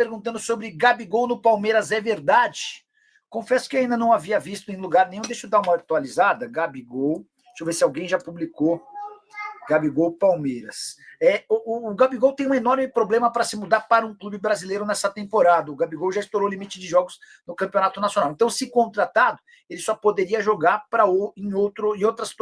perguntando sobre Gabigol no Palmeiras, é verdade? Confesso que ainda não havia visto em lugar nenhum. Deixa eu dar uma atualizada. Gabigol, deixa eu ver se alguém já publicou. Gabigol Palmeiras. O Gabigol tem um enorme problema para se mudar para um clube brasileiro nessa temporada. O Gabigol já estourou o limite de jogos no Campeonato Nacional. Então, se contratado, ele só poderia jogar em outros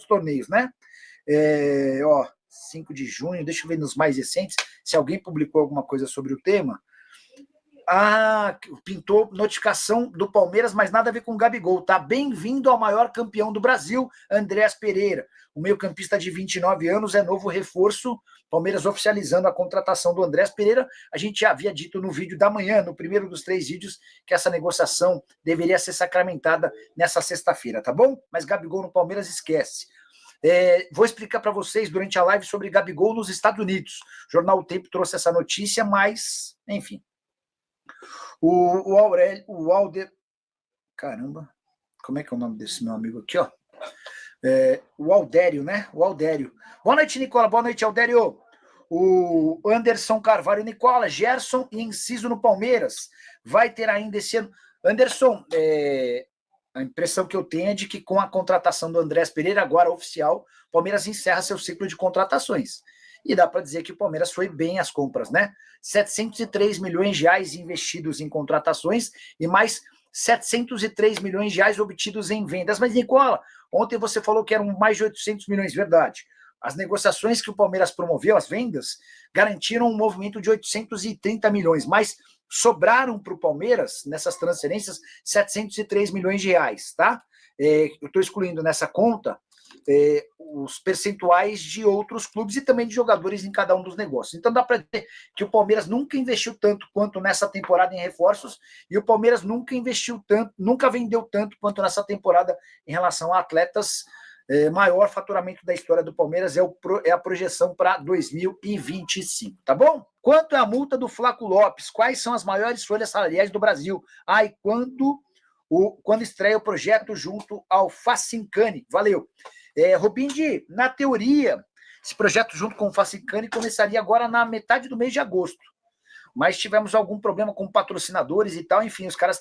torneios, né? 5 de junho, deixa eu ver nos mais recentes, se alguém publicou alguma coisa sobre o tema. Pintou notificação do Palmeiras, mas nada a ver com o Gabigol, tá? Bem-vindo ao maior campeão do Brasil, Andréas Pereira. O meio-campista de 29 anos é novo reforço. Palmeiras oficializando a contratação do Andréas Pereira. A gente já havia dito no vídeo da manhã, no primeiro dos 3 vídeos, que essa negociação deveria ser sacramentada nessa sexta-feira, tá bom? Mas Gabigol no Palmeiras esquece. Vou explicar para vocês durante a live sobre Gabigol nos Estados Unidos. O Jornal O Tempo trouxe essa notícia, mas, enfim. O Alder. Caramba, como é que é o nome desse meu amigo aqui, ó? O Aldério, né? O Aldério. Boa noite, Nicola. Boa noite, Aldério. O Anderson Carvalho. Nicola, Gerson e Enciso no Palmeiras. Vai ter ainda esse ano. Anderson, a impressão que eu tenho é de que com a contratação do Andréas Pereira, agora oficial, o Palmeiras encerra seu ciclo de contratações. E dá para dizer que o Palmeiras foi bem às compras, né? 703 milhões de reais investidos em contratações e mais 703 milhões de reais obtidos em vendas. Mas, Nicola, ontem você falou que eram mais de 800 milhões, verdade. As negociações que o Palmeiras promoveu, as vendas, garantiram um movimento de 830 milhões, mas sobraram para o Palmeiras, nessas transferências, 703 milhões de reais, tá? Eu estou excluindo nessa conta os percentuais de outros clubes e também de jogadores em cada um dos negócios. Então dá para dizer que o Palmeiras nunca investiu tanto quanto nessa temporada em reforços e o Palmeiras nunca investiu tanto, nunca vendeu tanto quanto nessa temporada em relação a atletas. Maior faturamento da história do Palmeiras é a projeção para 2025, tá bom? Quanto é a multa do Flaco Lopes? Quais são as maiores folhas salariais do Brasil? E quando estreia o projeto junto ao Facincani? Valeu. Robindi, na teoria, esse projeto junto com o Facincani começaria agora na metade do mês de agosto. Mas tivemos algum problema com patrocinadores e tal, enfim, os caras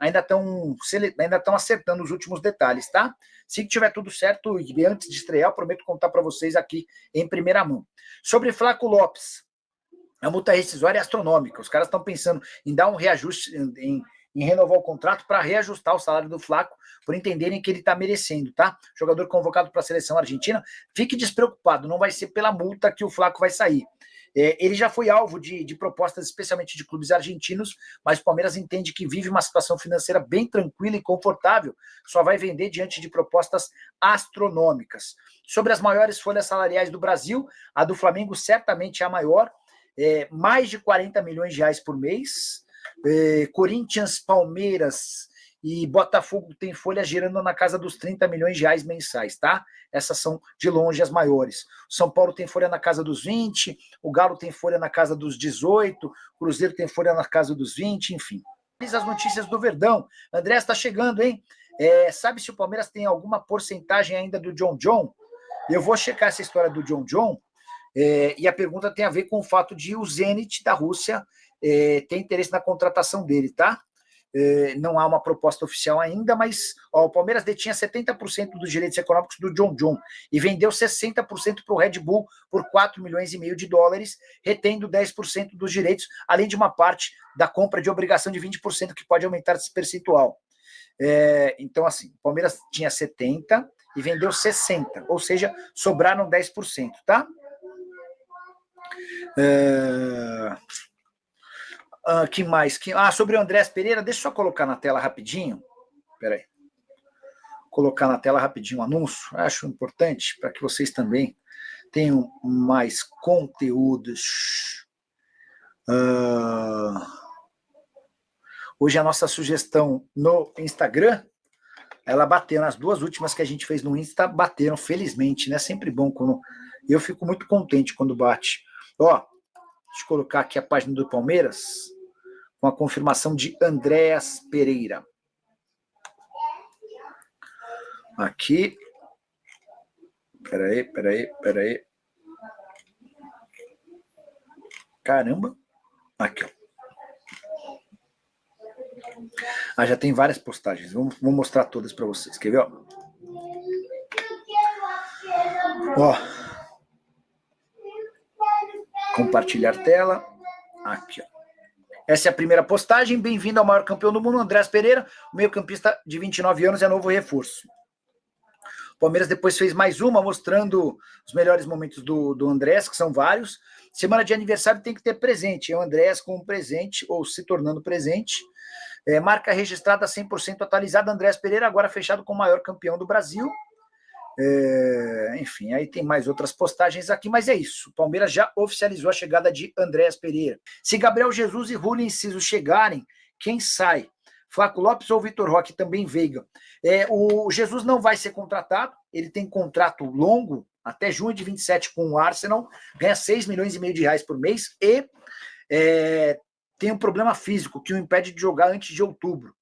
ainda estão acertando os últimos detalhes, tá? Se tiver tudo certo e antes de estrear, eu prometo contar para vocês aqui em primeira mão. Sobre Flaco Lopes, a multa rescisória é astronômica, os caras estão pensando em dar um reajuste, em renovar o contrato para reajustar o salário do Flaco, por entenderem que ele está merecendo, tá? Jogador convocado para a seleção argentina, fique despreocupado, não vai ser pela multa que o Flaco vai sair. Ele já foi alvo de propostas, especialmente de clubes argentinos, mas o Palmeiras entende que vive uma situação financeira bem tranquila e confortável, só vai vender diante de propostas astronômicas. Sobre as maiores folhas salariais do Brasil, a do Flamengo certamente é a maior, mais de 40 milhões de reais por mês. Corinthians, Palmeiras e Botafogo tem folhas girando na casa dos 30 milhões de reais mensais, tá? Essas são de longe as maiores. São Paulo tem folha na casa dos 20, o Galo tem folha na casa dos 18, o Cruzeiro tem folha na casa dos 20, enfim. As notícias do Verdão. André está chegando, hein? Sabe se o Palmeiras tem alguma porcentagem ainda do John? Eu vou checar essa história do John, e a pergunta tem a ver com o fato de o Zenit da Rússia ter interesse na contratação dele, tá? Não há uma proposta oficial ainda, mas o Palmeiras detinha 70% dos direitos econômicos do John e vendeu 60% para o Red Bull por 4 milhões e meio de dólares, retendo 10% dos direitos, além de uma parte da compra de obrigação de 20% que pode aumentar esse percentual. Então, assim, o Palmeiras tinha 70% e vendeu 60%, ou seja, sobraram 10%, tá? Que mais? Sobre o Andréas Pereira, deixa eu só colocar na tela rapidinho. Peraí. Colocar na tela rapidinho um anúncio. Acho importante para que vocês também tenham mais conteúdos. Hoje a nossa sugestão no Instagram, ela bateu nas 2 últimas que a gente fez no Insta, bateram, felizmente, né? Sempre bom quando... Eu fico muito contente quando bate. Deixa eu colocar aqui a página do Palmeiras, com a confirmação de Andréas Pereira. Aqui. Peraí. Caramba. Aqui, ó. Já tem várias postagens. Vou mostrar todas para vocês. Quer ver? Ó. Compartilhar tela. Aqui, ó. Essa é a primeira postagem. Bem-vindo ao maior campeão do mundo, Andreas Pereira. O meio-campista de 29 anos é novo reforço. O Palmeiras depois fez mais uma, mostrando os melhores momentos do Andrés, que são vários. Semana de aniversário tem que ter presente. É o Andrés com um presente, ou se tornando presente. Marca registrada 100% atualizada. Andrés Pereira, agora fechado com o maior campeão do Brasil. Enfim, aí tem mais outras postagens aqui, mas é isso. O Palmeiras já oficializou a chegada de Andreas Pereira. Se Gabriel Jesus e Julio Enciso chegarem, quem sai? Flaco Lopes ou Vitor Roque, também Veiga. O Jesus não vai ser contratado, ele tem contrato longo, até junho de 27 com o Arsenal, ganha 6 milhões e meio de reais por mês e tem um problema físico que o impede de jogar antes de outubro.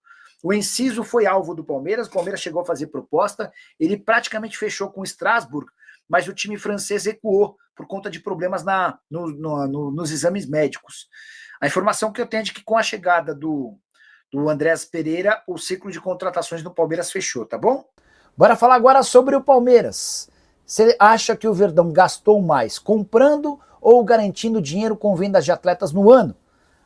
O Enciso foi alvo do Palmeiras, o Palmeiras chegou a fazer proposta, ele praticamente fechou com o Strasbourg, mas o time francês recuou por conta de problemas nos exames médicos. A informação que eu tenho é de que com a chegada do Andreas Pereira, o ciclo de contratações do Palmeiras fechou, tá bom? Bora falar agora sobre o Palmeiras. Você acha que o Verdão gastou mais comprando ou garantindo dinheiro com vendas de atletas no ano?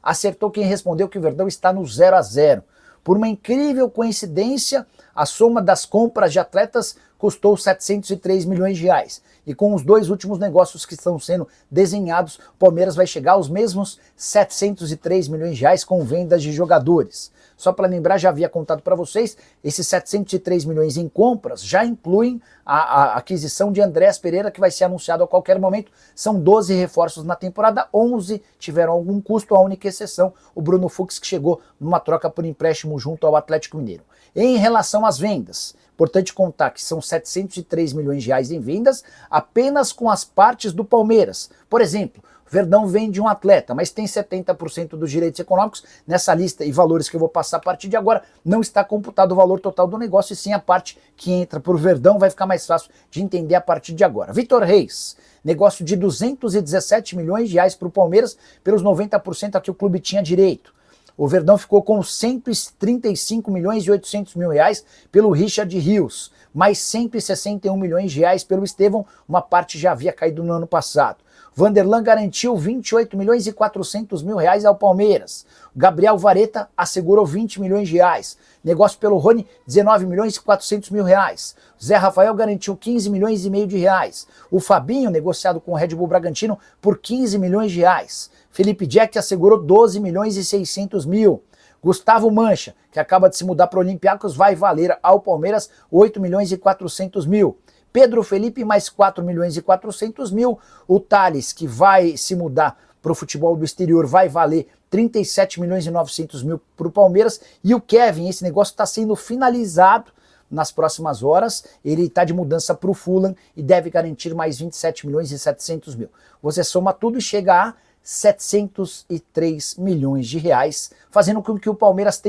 Acertou quem respondeu que o Verdão está no 0-0. Por uma incrível coincidência, a soma das compras de atletas custou 703 milhões de reais. E com os dois últimos negócios que estão sendo desenhados, o Palmeiras vai chegar aos mesmos 703 milhões de reais com vendas de jogadores. Só para lembrar, já havia contado para vocês, esses 703 milhões em compras já incluem a aquisição de Andreas Pereira, que vai ser anunciado a qualquer momento. São 12 reforços na temporada, 11 tiveram algum custo, a única exceção, o Bruno Fux, que chegou numa troca por empréstimo junto ao Atlético Mineiro. Em relação às vendas, importante contar que são 703 milhões de reais em vendas apenas com as partes do Palmeiras. Por exemplo, o Verdão vende um atleta, mas tem 70% dos direitos econômicos. Nessa lista e valores que eu vou passar a partir de agora, não está computado o valor total do negócio, e sim a parte que entra por Verdão. Vai ficar mais fácil de entender a partir de agora. Vitor Reis, negócio de 217 milhões de reais para o Palmeiras, pelos 90% a que o clube tinha direito. O Verdão ficou com 135 milhões e 800 mil reais pelo Richard Rios, mais 161 milhões de reais pelo Estevão, uma parte já havia caído no ano passado. Vanderlan garantiu 28 milhões e 400 mil reais ao Palmeiras. Gabriel Vareta assegurou 20 milhões de reais. Negócio pelo Rony, 19 milhões e 400 mil reais. Zé Rafael garantiu 15 milhões e meio de reais. O Fabinho, negociado com o Red Bull Bragantino, por 15 milhões de reais. Felipe Jack assegurou 12 milhões e 600 mil. Gustavo Mancha, que acaba de se mudar para o Olympiacos, vai valer ao Palmeiras 8 milhões e 400 mil. Pedro Felipe, mais 4 milhões e 400 mil. O Thales, que vai se mudar para o futebol do exterior, vai valer 37 milhões e 900 mil para o Palmeiras. E o Kevin, esse negócio está sendo finalizado nas próximas horas. Ele está de mudança para o Fulham e deve garantir mais 27 milhões e 700 mil. Você soma tudo e chega a 703 milhões de reais, fazendo com que o Palmeiras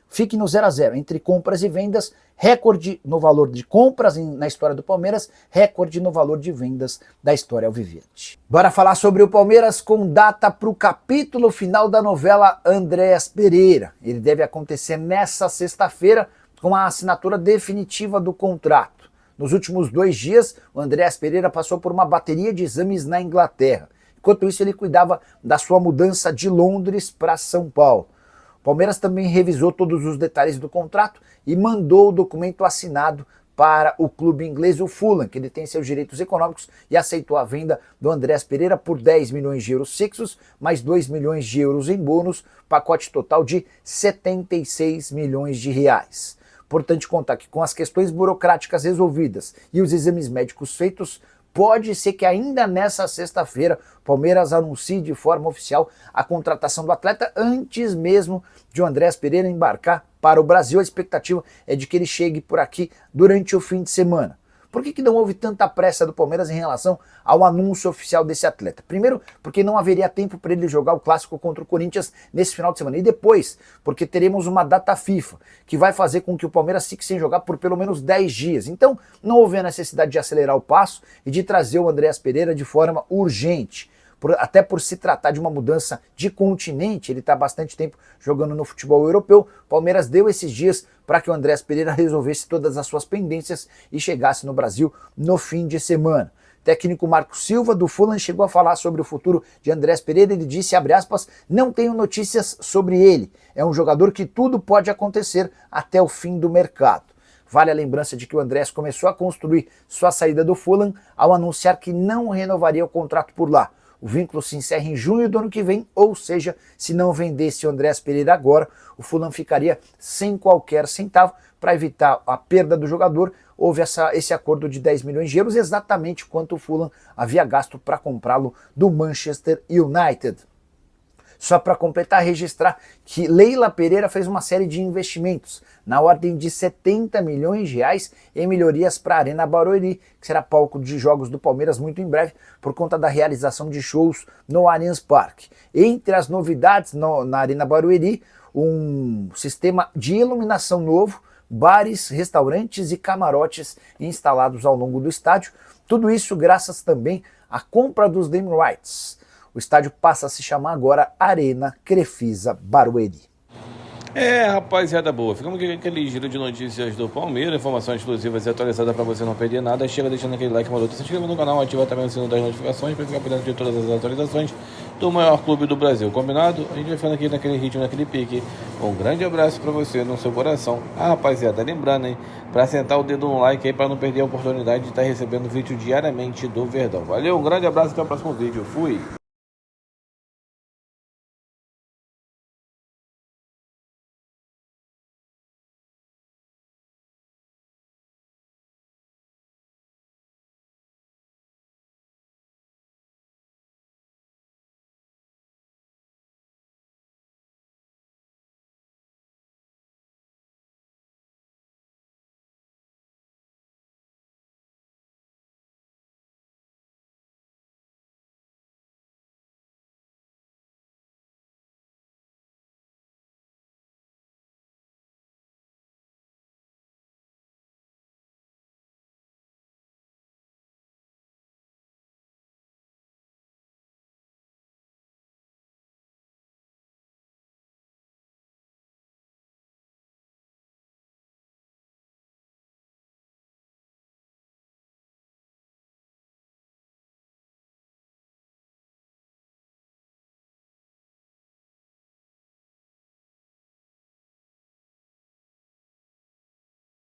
fique no 0-0 entre compras e vendas, recorde no valor de compras na história do Palmeiras, recorde no valor de vendas da história alviverde. Bora falar sobre o Palmeiras com data para o capítulo final da novela Andreas Pereira. Ele deve acontecer nessa sexta-feira com a assinatura definitiva do contrato. Nos últimos 2 dias, o Andreas Pereira passou por uma bateria de exames na Inglaterra. Enquanto isso, ele cuidava da sua mudança de Londres para São Paulo. O Palmeiras também revisou todos os detalhes do contrato e mandou o documento assinado para o clube inglês, o Fulham, que detém seus direitos econômicos, e aceitou a venda do Andreas Pereira por 10 milhões de euros fixos, mais 2 milhões de euros em bônus, pacote total de 76 milhões de reais. Importante contar que com as questões burocráticas resolvidas e os exames médicos feitos, pode ser que ainda nessa sexta-feira o Palmeiras anuncie de forma oficial a contratação do atleta antes mesmo de o Andreas Pereira embarcar para o Brasil. A expectativa é de que ele chegue por aqui durante o fim de semana. Por que não houve tanta pressa do Palmeiras em relação ao anúncio oficial desse atleta? Primeiro, porque não haveria tempo para ele jogar o clássico contra o Corinthians nesse final de semana. E depois, porque teremos uma data FIFA, que vai fazer com que o Palmeiras fique sem jogar por pelo menos 10 dias. Então, não houve a necessidade de acelerar o passo e de trazer o Andreas Pereira de forma urgente. até por se tratar de uma mudança de continente, ele está há bastante tempo jogando no futebol europeu. O Palmeiras deu esses dias para que o Andréas Pereira resolvesse todas as suas pendências e chegasse no Brasil no fim de semana. O técnico Marco Silva do Fulham chegou a falar sobre o futuro de Andréas Pereira. Ele disse, abre aspas, não tenho notícias sobre ele. É um jogador que tudo pode acontecer até o fim do mercado. Vale a lembrança de que o Andréas começou a construir sua saída do Fulham ao anunciar que não renovaria o contrato por lá. O vínculo se encerra em junho do ano que vem, ou seja, se não vendesse o Andréas Pereira agora, o Fulham ficaria sem qualquer centavo. Para evitar a perda do jogador, houve esse acordo de 10 milhões de euros, exatamente quanto o Fulham havia gasto para comprá-lo do Manchester United. Só para completar, registrar que Leila Pereira fez uma série de investimentos na ordem de 70 milhões de reais em melhorias para a Arena Barueri, que será palco de jogos do Palmeiras muito em breve, por conta da realização de shows no Allianz Parque. Entre as novidades na Arena Barueri, um sistema de iluminação novo, bares, restaurantes e camarotes instalados ao longo do estádio. Tudo isso graças também à compra dos naming rights. O estádio passa a se chamar agora Arena Crefisa Barueri. Rapaziada boa, ficamos aqui com aquele giro de notícias do Palmeiras, informações exclusivas e atualizadas para você não perder nada. Chega deixando aquele like, maroto, se inscreva no canal, ativa também o sino das notificações para ficar por dentro de todas as atualizações do maior clube do Brasil. Combinado? A gente vai ficando aqui naquele ritmo, naquele pique. Um grande abraço para você no seu coração. Rapaziada, lembrando, hein, para sentar o dedo no like aí para não perder a oportunidade de estar recebendo vídeo diariamente do Verdão. Valeu, um grande abraço, até o próximo vídeo. Fui!